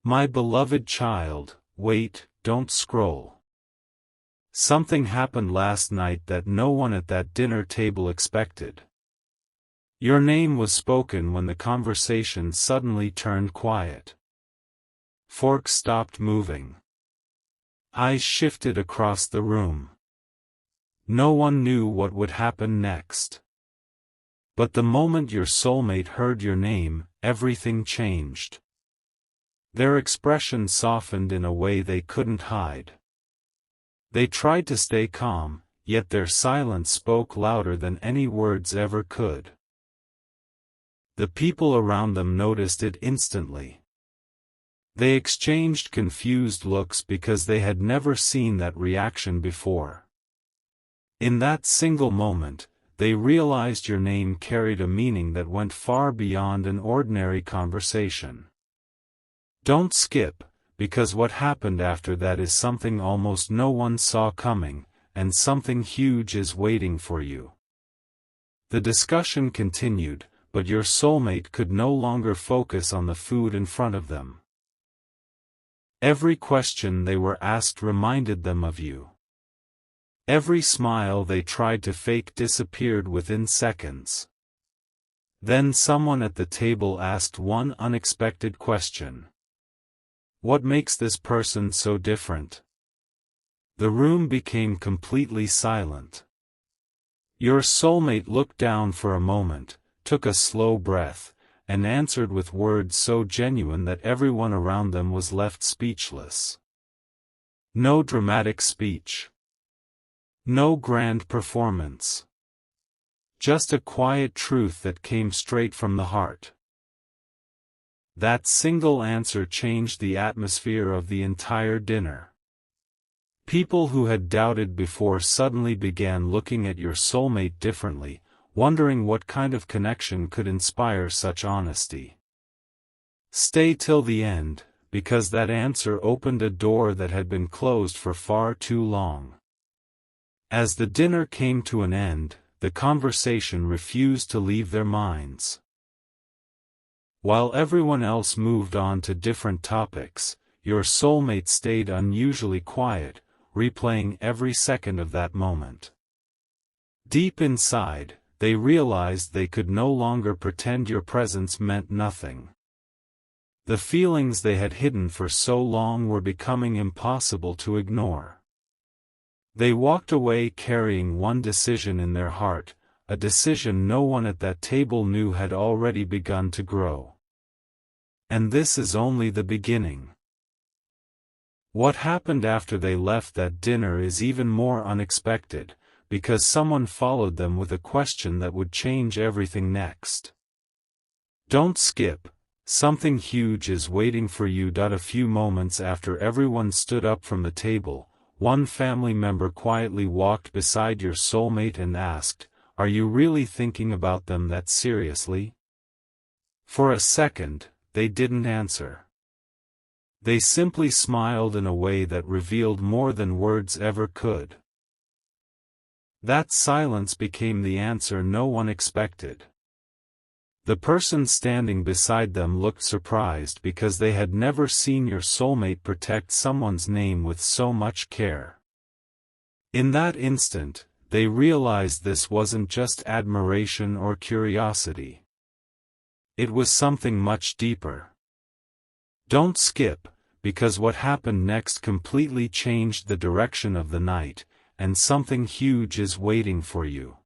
My beloved child, wait, don't scroll. Something happened last night that no one at that dinner table expected. Your name was spoken when the conversation suddenly turned quiet. Forks stopped moving. Eyes shifted across the room. No one knew what would happen next. But the moment your soulmate heard your name, everything changed. Their expression softened in a way they couldn't hide. They tried to stay calm, yet their silence spoke louder than any words ever could. The people around them noticed it instantly. They exchanged confused looks because they had never seen that reaction before. In that single moment, they realized your name carried a meaning that went far beyond an ordinary conversation. Don't skip, because what happened after that is something almost no one saw coming, and something huge is waiting for you. The discussion continued, but your soulmate could no longer focus on the food in front of them. Every question they were asked reminded them of you. Every smile they tried to fake disappeared within seconds. Then someone at the table asked one unexpected question. What makes this person so different? The room became completely silent. Your soulmate looked down for a moment, took a slow breath, and answered with words so genuine that everyone around them was left speechless. No dramatic speech. No grand performance. Just a quiet truth that came straight from the heart. That single answer changed the atmosphere of the entire dinner. People who had doubted before suddenly began looking at your soulmate differently, wondering what kind of connection could inspire such honesty. Stay till the end, because that answer opened a door that had been closed for far too long. As the dinner came to an end, the conversation refused to leave their minds. While everyone else moved on to different topics, your soulmate stayed unusually quiet, replaying every second of that moment. Deep inside, they realized they could no longer pretend your presence meant nothing. The feelings they had hidden for so long were becoming impossible to ignore. They walked away carrying one decision in their heart, a decision no one at that table knew had already begun to grow. And this is only the beginning. What happened after they left that dinner is even more unexpected, because someone followed them with a question that would change everything next. Don't skip, something huge is waiting for you. A few moments after everyone stood up from the table, one family member quietly walked beside your soulmate and asked, "Are you really thinking about them that seriously?" For a second, they didn't answer. They simply smiled in a way that revealed more than words ever could. That silence became the answer no one expected. The person standing beside them looked surprised because they had never seen your soulmate protect someone's name with so much care. In that instant, they realized this wasn't just admiration or curiosity. It was something much deeper. Don't skip, because what happened next completely changed the direction of the night, and something huge is waiting for you.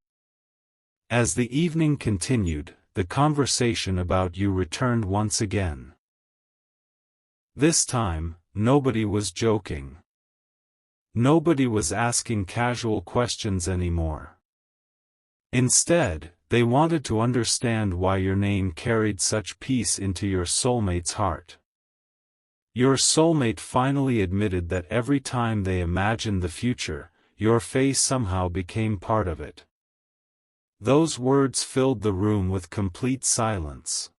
As the evening continued, the conversation about you returned once again. This time, nobody was joking. Nobody was asking casual questions anymore. Instead, they wanted to understand why your name carried such peace into your soulmate's heart. Your soulmate finally admitted that every time they imagined the future, your face somehow became part of it. Those words filled the room with complete silence.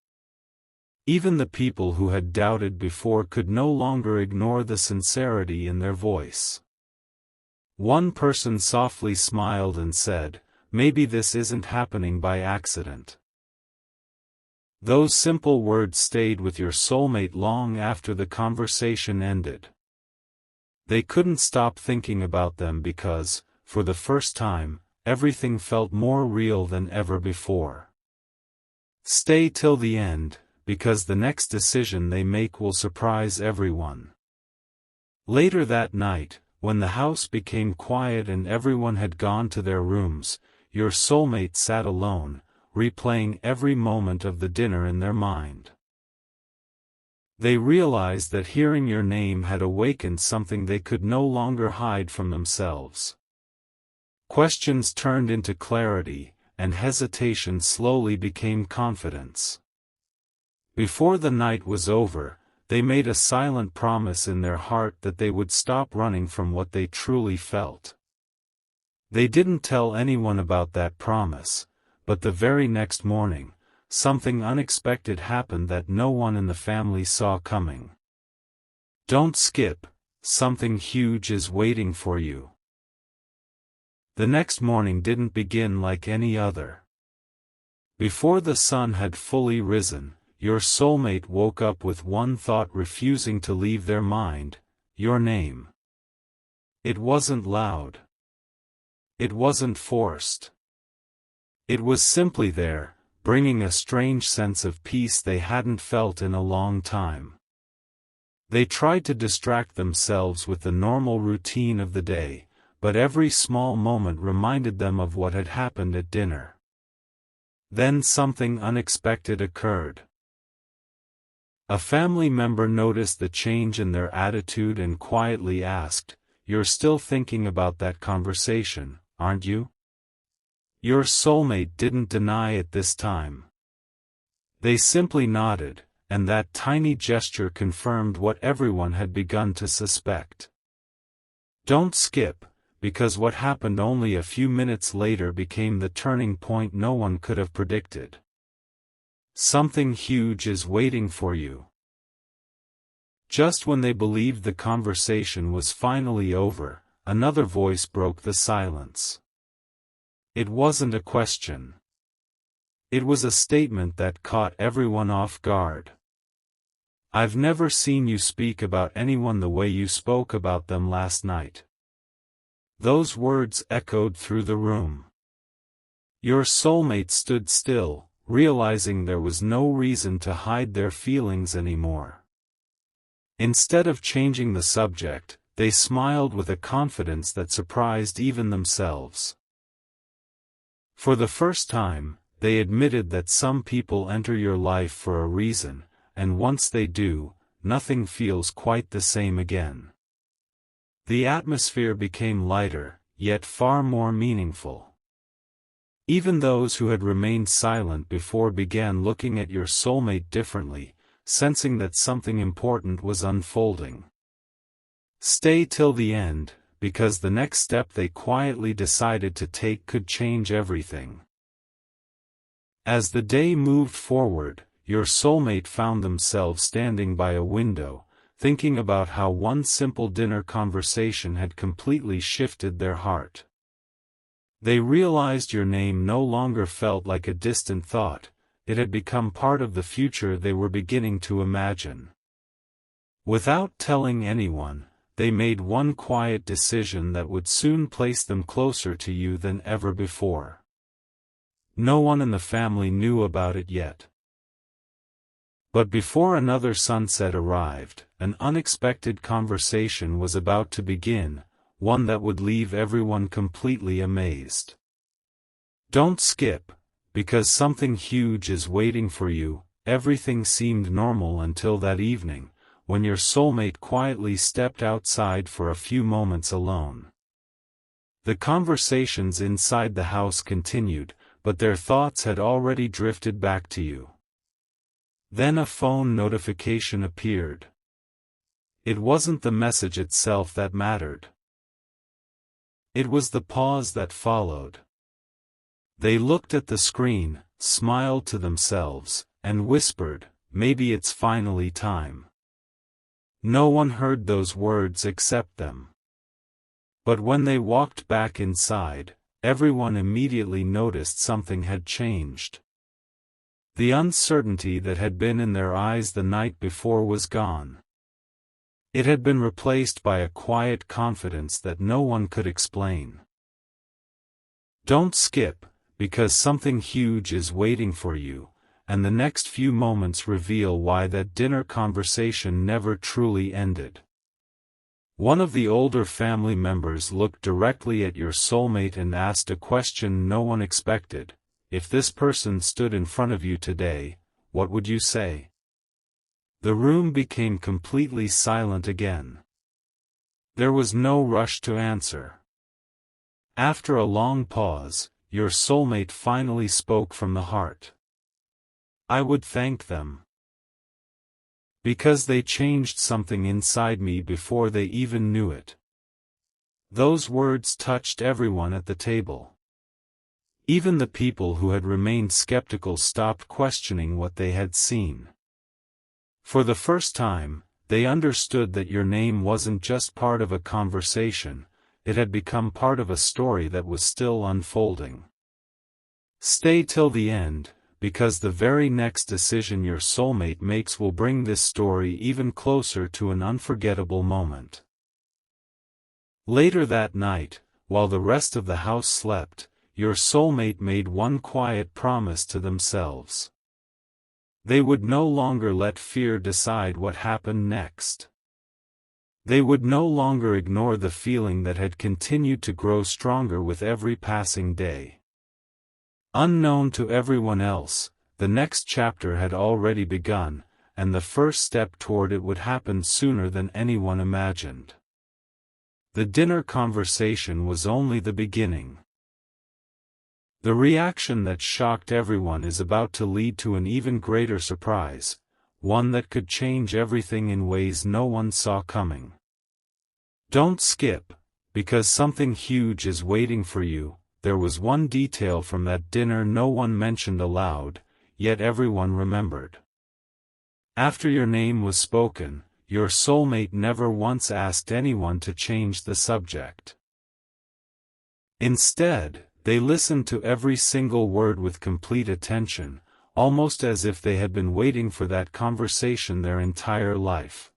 Even the people who had doubted before could no longer ignore the sincerity in their voice. One person softly smiled and said, "Maybe this isn't happening by accident." Those simple words stayed with your soulmate long after the conversation ended. They couldn't stop thinking about them because, for the first time, everything felt more real than ever before. Stay till the end, because the next decision they make will surprise everyone. Later that night, when the house became quiet and everyone had gone to their rooms, your soulmate sat alone, replaying every moment of the dinner in their mind. They realized that hearing your name had awakened something they could no longer hide from themselves. Questions turned into clarity, and hesitation slowly became confidence. Before the night was over, they made a silent promise in their heart that they would stop running from what they truly felt. They didn't tell anyone about that promise, but the very next morning, something unexpected happened that no one in the family saw coming. Don't skip, something huge is waiting for you. The next morning didn't begin like any other. Before the sun had fully risen, your soulmate woke up with one thought refusing to leave their mind: your name. It wasn't loud. It wasn't forced. It was simply there, bringing a strange sense of peace they hadn't felt in a long time. They tried to distract themselves with the normal routine of the day, but every small moment reminded them of what had happened at dinner. Then something unexpected occurred. A family member noticed the change in their attitude and quietly asked, "You're still thinking about that conversation, aren't you?" Your soulmate didn't deny it this time. They simply nodded, and that tiny gesture confirmed what everyone had begun to suspect. Don't skip, because what happened only a few minutes later became the turning point no one could have predicted. Something huge is waiting for you. Just when they believed the conversation was finally over, another voice broke the silence. It wasn't a question. It was a statement that caught everyone off guard. "I've never seen you speak about anyone the way you spoke about them last night." Those words echoed through the room. Your soulmate stood still, realizing there was no reason to hide their feelings anymore. Instead of changing the subject, they smiled with a confidence that surprised even themselves. For the first time, they admitted that some people enter your life for a reason, and once they do, nothing feels quite the same again. The atmosphere became lighter, yet far more meaningful. Even those who had remained silent before began looking at your soulmate differently, sensing that something important was unfolding. Stay till the end, because the next step they quietly decided to take could change everything. As the day moved forward, your soulmate found themselves standing by a window, thinking about how one simple dinner conversation had completely shifted their heart. They realized your name no longer felt like a distant thought, it had become part of the future they were beginning to imagine. Without telling anyone, they made one quiet decision that would soon place them closer to you than ever before. No one in the family knew about it yet. But before another sunset arrived, an unexpected conversation was about to begin, one that would leave everyone completely amazed. Don't skip, because something huge is waiting for you. Everything seemed normal until that evening, when your soulmate quietly stepped outside for a few moments alone. The conversations inside the house continued, but their thoughts had already drifted back to you. Then a phone notification appeared. It wasn't the message itself that mattered. It was the pause that followed. They looked at the screen, smiled to themselves, and whispered, "Maybe it's finally time." No one heard those words except them. But when they walked back inside, everyone immediately noticed something had changed. The uncertainty that had been in their eyes the night before was gone. It had been replaced by a quiet confidence that no one could explain. Don't skip, because something huge is waiting for you, and the next few moments reveal why that dinner conversation never truly ended. One of the older family members looked directly at your soulmate and asked a question no one expected. If this person stood in front of you today, what would you say? The room became completely silent again. There was no rush to answer. After a long pause, your soulmate finally spoke from the heart. I would thank them. Because they changed something inside me before they even knew it. Those words touched everyone at the table. Even the people who had remained skeptical stopped questioning what they had seen. For the first time, they understood that your name wasn't just part of a conversation, it had become part of a story that was still unfolding. Stay till the end, because the very next decision your soulmate makes will bring this story even closer to an unforgettable moment. Later that night, while the rest of the house slept, your soulmate made one quiet promise to themselves. They would no longer let fear decide what happened next. They would no longer ignore the feeling that had continued to grow stronger with every passing day. Unknown to everyone else, the next chapter had already begun, and the first step toward it would happen sooner than anyone imagined. The dinner conversation was only the beginning. The reaction that shocked everyone is about to lead to an even greater surprise, one that could change everything in ways no one saw coming. Don't skip, because something huge is waiting for you. There was one detail from that dinner no one mentioned aloud, yet everyone remembered. After your name was spoken, your soulmate never once asked anyone to change the subject. Instead, they listened to every single word with complete attention, almost as if they had been waiting for that conversation their entire life.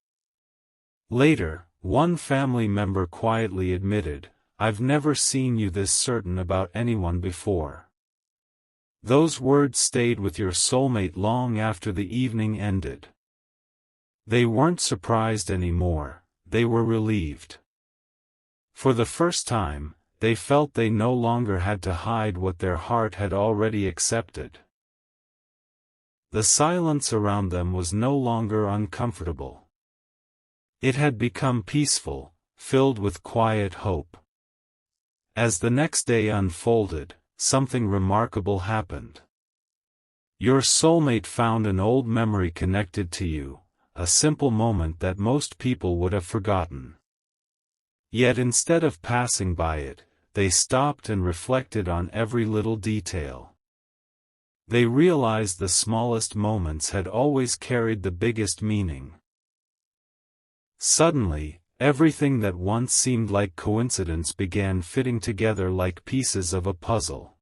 Later, one family member quietly admitted, "I've never seen you this certain about anyone before." Those words stayed with your soulmate long after the evening ended. They weren't surprised anymore, they were relieved. For the first time, they felt they no longer had to hide what their heart had already accepted. The silence around them was no longer uncomfortable. It had become peaceful, filled with quiet hope. As the next day unfolded, something remarkable happened. Your soulmate found an old memory connected to you, a simple moment that most people would have forgotten. Yet instead of passing by it, they stopped and reflected on every little detail. They realized the smallest moments had always carried the biggest meaning. Suddenly, everything that once seemed like coincidence began fitting together like pieces of a puzzle.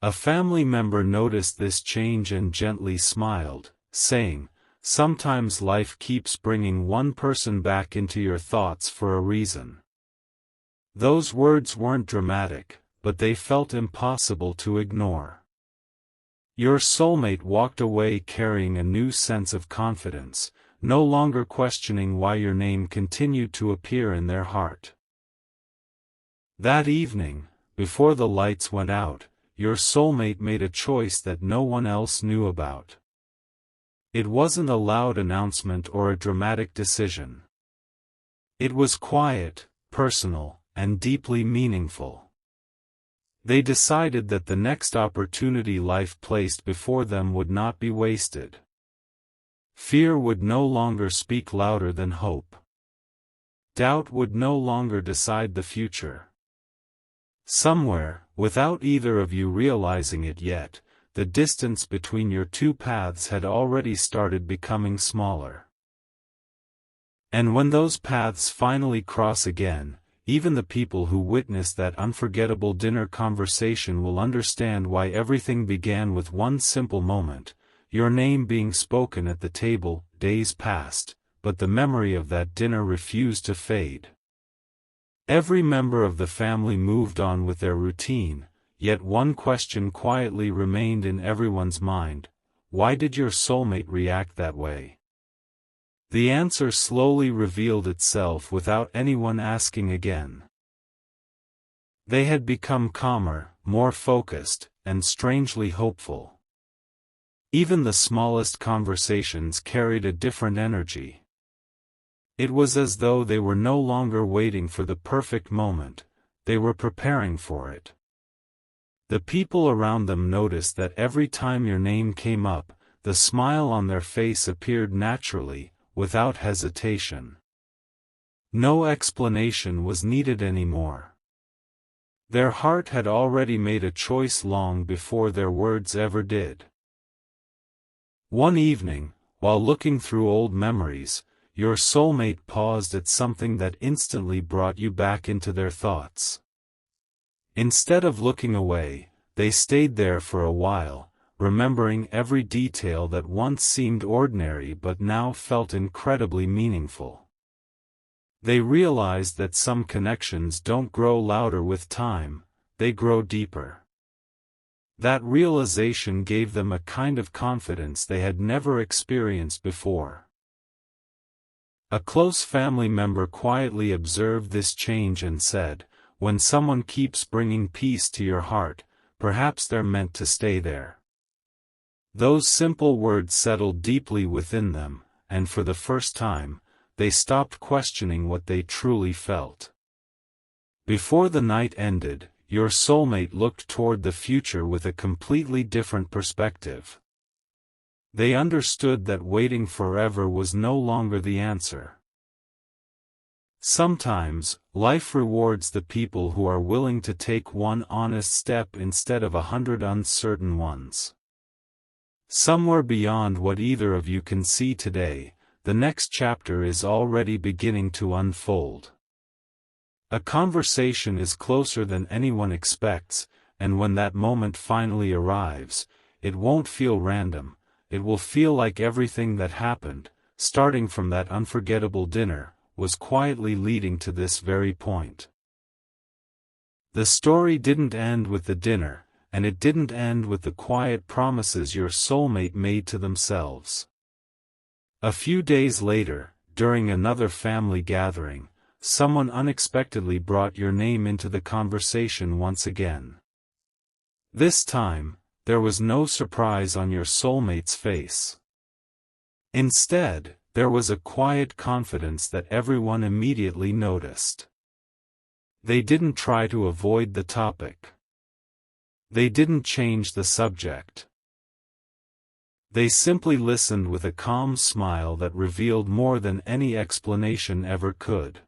A family member noticed this change and gently smiled, saying, "Sometimes life keeps bringing one person back into your thoughts for a reason." Those words weren't dramatic, but they felt impossible to ignore. Your soulmate walked away carrying a new sense of confidence, no longer questioning why your name continued to appear in their heart. That evening, before the lights went out, your soulmate made a choice that no one else knew about. It wasn't a loud announcement or a dramatic decision. It was quiet, personal, and deeply meaningful. They decided that the next opportunity life placed before them would not be wasted. Fear would no longer speak louder than hope. Doubt would no longer decide the future. Somewhere, without either of you realizing it yet, the distance between your two paths had already started becoming smaller. And when those paths finally cross again, even the people who witnessed that unforgettable dinner conversation will understand why everything began with one simple moment, your name being spoken at the table. Days passed, but the memory of that dinner refused to fade. Every member of the family moved on with their routine, yet one question quietly remained in everyone's mind: why did your soulmate react that way? The answer slowly revealed itself without anyone asking again. They had become calmer, more focused, and strangely hopeful. Even the smallest conversations carried a different energy. It was as though they were no longer waiting for the perfect moment, they were preparing for it. The people around them noticed that every time your name came up, the smile on their face appeared naturally, without hesitation. No explanation was needed anymore. Their heart had already made a choice long before their words ever did. One evening, while looking through old memories, your soulmate paused at something that instantly brought you back into their thoughts. Instead of looking away, they stayed there for a while, remembering every detail that once seemed ordinary but now felt incredibly meaningful. They realized that some connections don't grow louder with time, they grow deeper. That realization gave them a kind of confidence they had never experienced before. A close family member quietly observed this change and said, "When someone keeps bringing peace to your heart, perhaps they're meant to stay there." Those simple words settled deeply within them, and for the first time, they stopped questioning what they truly felt. Before the night ended, your soulmate looked toward the future with a completely different perspective. They understood that waiting forever was no longer the answer. Sometimes, life rewards the people who are willing to take one honest step instead of 100 uncertain ones. Somewhere beyond what either of you can see today, the next chapter is already beginning to unfold. A conversation is closer than anyone expects, and when that moment finally arrives, it won't feel random, it will feel like everything that happened, starting from that unforgettable dinner, was quietly leading to this very point. The story didn't end with the dinner, and it didn't end with the quiet promises your soulmate made to themselves. A few days later, during another family gathering, someone unexpectedly brought your name into the conversation once again. This time, there was no surprise on your soulmate's face. Instead, there was a quiet confidence that everyone immediately noticed. They didn't try to avoid the topic. They didn't change the subject. They simply listened with a calm smile that revealed more than any explanation ever could.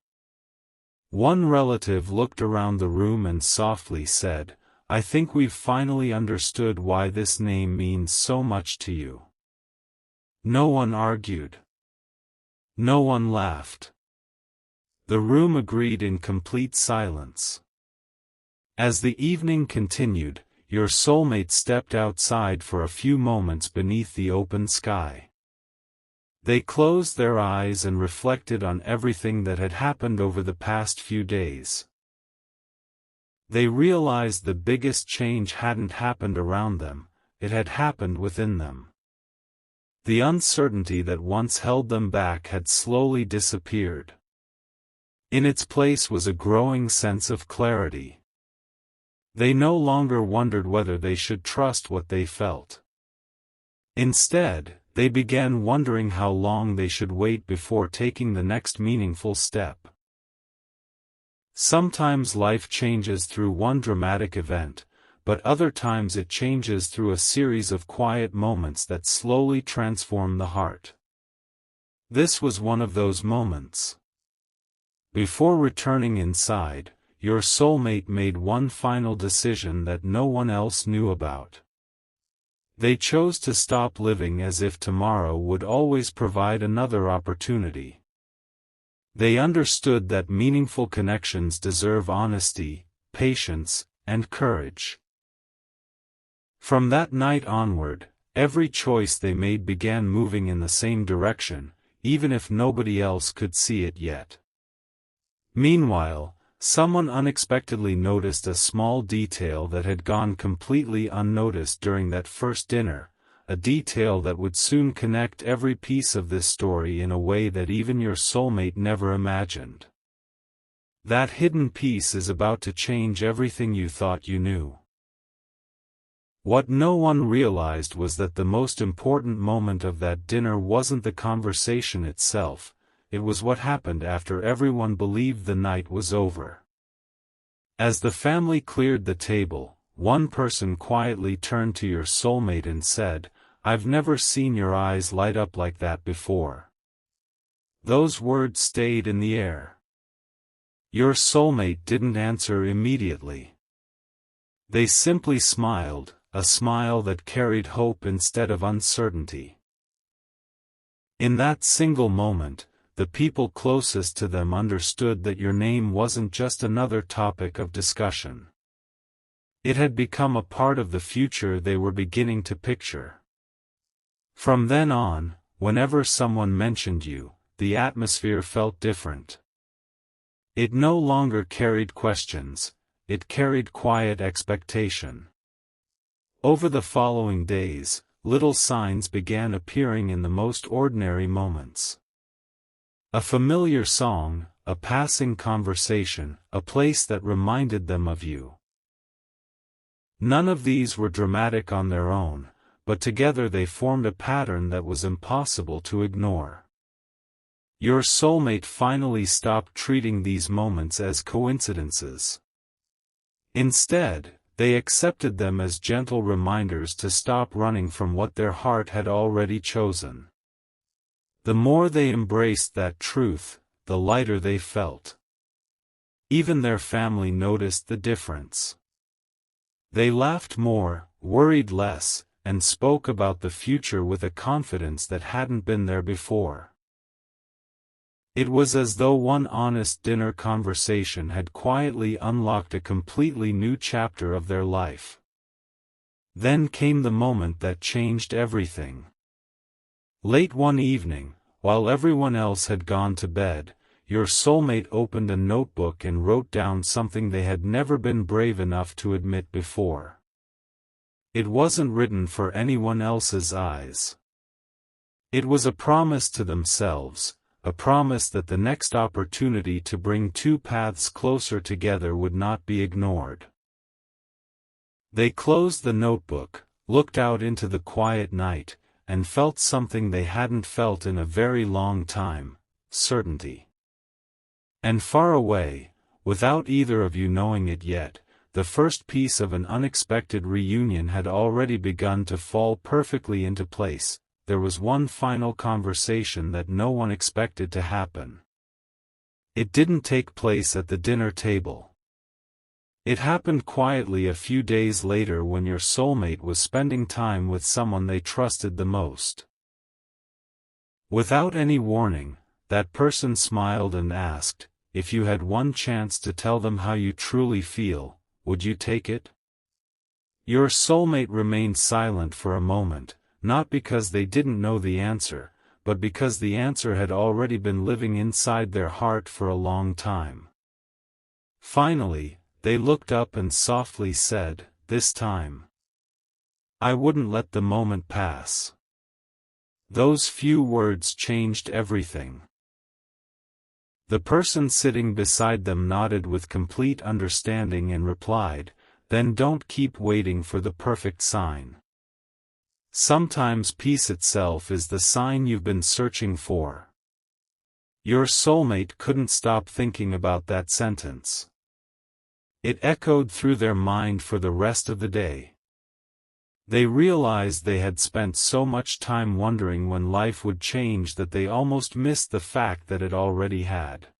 One relative looked around the room and softly said, "I think we've finally understood why this name means so much to you." No one argued. No one laughed. The room agreed in complete silence. As the evening continued, your soulmate stepped outside for a few moments beneath the open sky. They closed their eyes and reflected on everything that had happened over the past few days. They realized the biggest change hadn't happened around them, it had happened within them. The uncertainty that once held them back had slowly disappeared. In its place was a growing sense of clarity. They no longer wondered whether they should trust what they felt. Instead, they began wondering how long they should wait before taking the next meaningful step. Sometimes life changes through one dramatic event, but other times it changes through a series of quiet moments that slowly transform the heart. This was one of those moments. Before returning inside, your soulmate made one final decision that no one else knew about. They chose to stop living as if tomorrow would always provide another opportunity. They understood that meaningful connections deserve honesty, patience, and courage. From that night onward, every choice they made began moving in the same direction, even if nobody else could see it yet. Meanwhile, someone unexpectedly noticed a small detail that had gone completely unnoticed during that first dinner, a detail that would soon connect every piece of this story in a way that even your soulmate never imagined. That hidden piece is about to change everything you thought you knew. What no one realized was that the most important moment of that dinner wasn't the conversation itself, it was what happened after everyone believed the night was over. As the family cleared the table, one person quietly turned to your soulmate and said, "I've never seen your eyes light up like that before." Those words stayed in the air. Your soulmate didn't answer immediately. They simply smiled, a smile that carried hope instead of uncertainty. In that single moment, the people closest to them understood that your name wasn't just another topic of discussion. It had become a part of the future they were beginning to picture. From then on, whenever someone mentioned you, the atmosphere felt different. It no longer carried questions, it carried quiet expectation. Over the following days, little signs began appearing in the most ordinary moments. A familiar song, a passing conversation, a place that reminded them of you. None of these were dramatic on their own, but together they formed a pattern that was impossible to ignore. Your soulmate finally stopped treating these moments as coincidences. Instead, they accepted them as gentle reminders to stop running from what their heart had already chosen. The more they embraced that truth, the lighter they felt. Even their family noticed the difference. They laughed more, worried less, and spoke about the future with a confidence that hadn't been there before. It was as though one honest dinner conversation had quietly unlocked a completely new chapter of their life. Then came the moment that changed everything. Late one evening, while everyone else had gone to bed, your soulmate opened a notebook and wrote down something they had never been brave enough to admit before. It wasn't written for anyone else's eyes. It was a promise to themselves, a promise that the next opportunity to bring two paths closer together would not be ignored. They closed the notebook, looked out into the quiet night, and felt something they hadn't felt in a very long time, certainty. And far away, without either of you knowing it yet, the first piece of an unexpected reunion had already begun to fall perfectly into place. There was one final conversation that no one expected to happen. It didn't take place at the dinner table. It happened quietly a few days later when your soulmate was spending time with someone they trusted the most. Without any warning, that person smiled and asked, "If you had one chance to tell them how you truly feel, would you take it?" Your soulmate remained silent for a moment, not because they didn't know the answer, but because the answer had already been living inside their heart for a long time. Finally, they looked up and softly said, "This time, I wouldn't let the moment pass." Those few words changed everything. The person sitting beside them nodded with complete understanding and replied, "Then don't keep waiting for the perfect sign. Sometimes peace itself is the sign you've been searching for." Your soulmate couldn't stop thinking about that sentence. It echoed through their mind for the rest of the day. They realized they had spent so much time wondering when life would change that they almost missed the fact that it already had.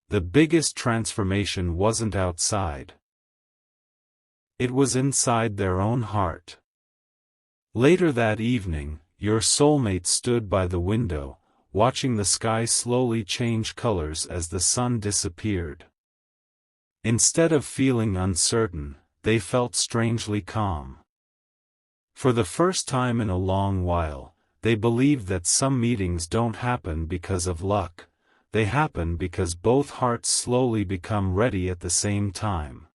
The biggest transformation wasn't outside. It was inside their own heart. Later that evening, your soulmate stood by the window, watching the sky slowly change colors as the sun disappeared. Instead of feeling uncertain, they felt strangely calm. For the first time in a long while, they believed that some meetings don't happen because of luck, they happen because both hearts slowly become ready at the same time.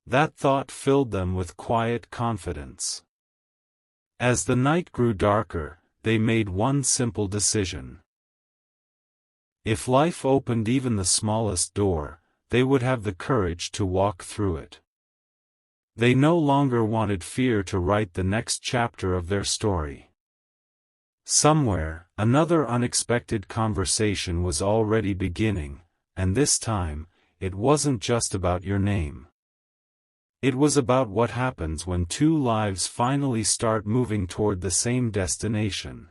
That thought filled them with quiet confidence. As the night grew darker, they made one simple decision. If life opened even the smallest door, they would have the courage to walk through it. They no longer wanted fear to write the next chapter of their story. Somewhere, another unexpected conversation was already beginning, and this time, it wasn't just about your name. It was about what happens when two lives finally start moving toward the same destination.